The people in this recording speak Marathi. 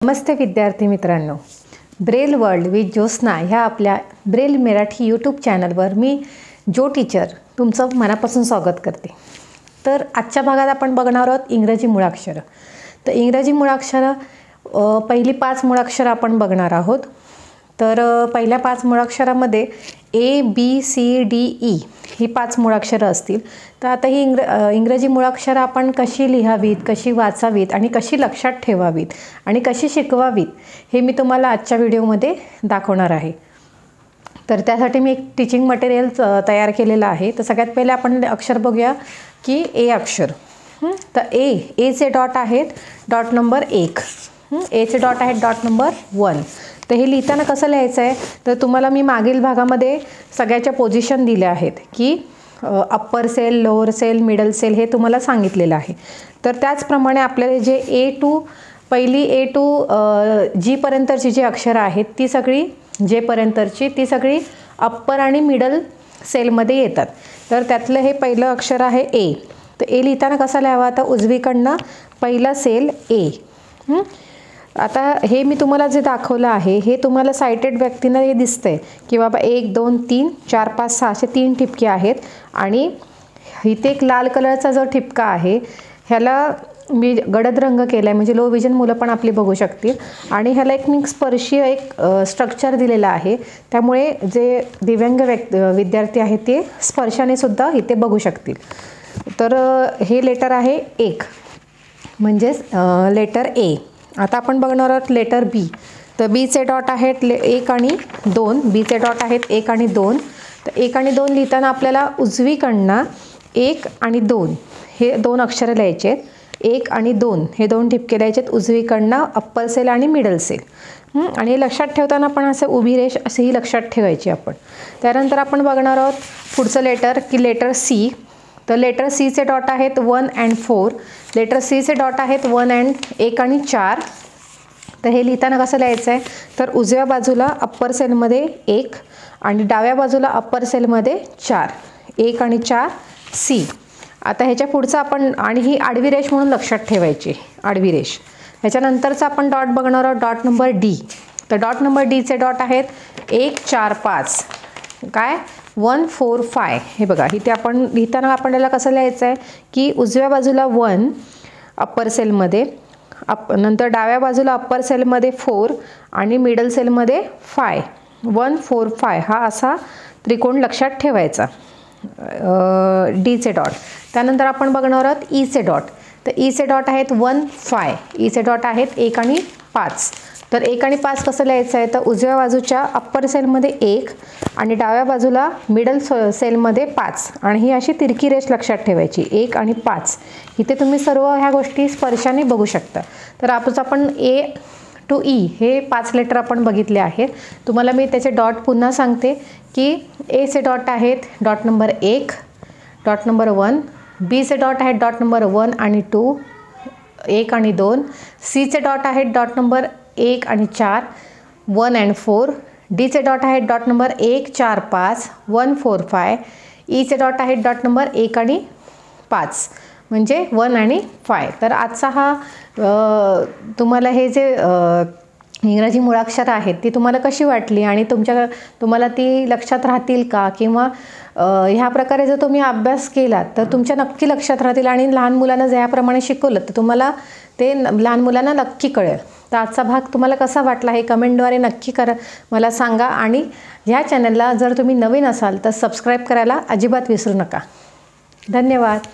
नमस्ते विद्यार्थी मित्रांनो, ब्रेल वर्ल्ड विथ ज्योत्स्ना ह्या आपल्या ब्रेल मराठी यूट्यूब चॅनलवर मी जो टीचर तुमचं मनापासून स्वागत करते। तर आजच्या भागात आपण बघणार आहोत इंग्रजी मुळाक्षरं। तर इंग्रजी मुळाक्षरं पहिली 5 मुळाक्षरं आपण बघणार आहोत। तर पहिल्या 5 मुळाक्षरामध्ये A B C D E ही 5 मुळाक्षरं असतील। तर आता ही इंग्रजी मुळाक्षरं आपण कशी लिहावीत, कशी वाचावीत आणि कशी लक्षात ठेवावीत आणि कशी शिकवावीत हे मी तुम्हाला आजच्या व्हिडिओमध्ये दाखवणार आहे। तर त्यासाठी मी एक टीचिंग मटेरियल तयार केलेलं आहे। तर सगळ्यात पहिले आपण अक्षर बघूया की ए अक्षर। तर एचे डॉट आहेत डॉट नंबर 1, एचे डॉट आहेत डॉट नंबर 1। तर हे लिहिताना कसं लिहायचं आहे, तर तुम्हाला मी मागील भागामध्ये सगळ्याच्या पोझिशन दिल्या आहेत की upper cell, lower cell, middle cell हे तुम्हाला सांगितलेलं आहे। तर त्याचप्रमाणे आपल्याला जे पहिली ए टू जी पर्यंतची जी अक्षरं आहेत ती सगळी जे पर्यंतची ती सगळी अप्पर आणि मिडल सेलमध्ये येतात। तर त्यातलं हे पहिलं अक्षर आहे ए। तर ए लिहिताना कसा लिहावा, तर उजवीकडनं पहिला सेल ए। आता हे मी तुम्हाला जे दाखवलं आहे हे तुम्हाला सायटेड व्यक्तींना हे दिसतंय की बाबा 1 2 3 4 5 6 असे 3 ठिपके आहेत आणि इथे एक लाल कलरचा जो ठिपका आहे ह्याला मी गडद रंग केला आहे, म्हणजे लो विजन मुलं पण आपली बघू शकतील। आणि ह्याला एक मी स्पर्शीय एक स्ट्रक्चर दिलेलं आहे, त्यामुळे जे दिव्यांग विद्यार्थी आहेत ते स्पर्शाने सुद्धा इथे बघू शकतील। तर हे लेटर आहे 1 म्हणजेच लेटर ए। आता आपण बघणार आहोत लेटर बी। तर बीचे डॉट आहेत 1 आणि 2, बीचे डॉट आहेत 1 आणि 2। तर 1 आणि 2 लिहिताना आपल्याला उजवीकडनं 1 आणि 2 हे 2 अक्षरं लिहायचे आहेत। 1 आणि 2 हे 2 ठिपके लिहायचे आहेत उजवीकडनं अप्पर सेल आणि मिडल सेल। आणि हे लक्षात ठेवताना पण असं उभी रेष असेही लक्षात ठेवायची आपण। त्यानंतर आपण बघणार आहोत पुढचं लेटर की लेटर सी। तर लेटर सीचे डॉट आहेत 1 and 4। लेटर सीचे डॉट आहेत 1 आणि 4। तर हे लिहिताना कसं लिहायचं आहे, तर उजव्या बाजूला अप्पर सेलमध्ये 1 आणि डाव्या बाजूला अप्पर सेलमध्ये 4, 1 आणि 4 सी। आता ह्याच्या पुढचं आपण आणि ही आडवी रेष म्हणून लक्षात ठेवायची, आडवी रेष। ह्याच्यानंतरचं आपण डॉट बघणार आहोत डॉट नंबर डी। तर डॉट नंबर डीचे डॉट आहेत 1 4 5 काय 1 4 5। हे बघा इथे आपण लिहिताना आपल्याला कसं लिहायचं आहे की उजव्या बाजूला 1 अप्पर सेलमध्ये, नंतर डाव्या बाजूला अप्पर सेलमध्ये 4 आणि मिडल सेलमध्ये 5, 1 4 5 हा असा त्रिकोण लक्षात ठेवायचा डीचे डॉट। त्यानंतर आपण बघणार आहोत ईचे डॉट। तर ईचे डॉट आहेत 1 5, ईचे डॉट आहेत 1 आणि 5। तर 1 आणि 5 कसं लिहायचं आहे, तर उजव्या बाजूच्या अप्पर सेलमध्ये 1 आणि डाव्या बाजूला मिडल सेलमध्ये 5 आणि ही अशी तिरकी रेष लक्षात ठेवायची 1 आणि 5। इथे तुम्ही सर्व ह्या गोष्टी स्पर्शाने बघू शकता। तर आपण ए टू ई हे 5 लेटर आपण बघितले आहेत। तुम्हाला मी त्याचे डॉट पुन्हा सांगते की एचे डॉट आहेत डॉट नंबर 1, डॉट नंबर 1, बीचे डॉट आहेत डॉट नंबर 1 आणि 2, 1 आणि 2, सीचे डॉट आहेत डॉट नंबर 1 आणि 4, 1 and 4, डीचे डॉट आहेत डॉट नंबर 1 4 5, 1 4 5, ईचे डॉट आहेत डॉट नंबर 1 आणि 5 म्हणजे 1 आणि 5। तर आजचा हा तुम्हाला हे जे इंग्रजी मुळाक्षरं आहेत ती तुम्हाला कशी वाटली आणि तुम्हाला ती लक्षात राहतील का, किंवा ह्या प्रकारे जर तुम्ही अभ्यास केला तर तुमच्या नक्की लक्षात राहतील आणि लहान मुलांना ज्याप्रमाणे शिकवलं तर तुम्हाला ते लहान मुलांना नक्की कळेल। तर आजचा भाग तुम्हाला कसा वाटला हे कमेंटद्वारे नक्की मला सांगा। आणि ह्या चॅनलला जर तुम्ही नवीन असाल तर सबस्क्राईब करायला अजिबात विसरू नका। धन्यवाद।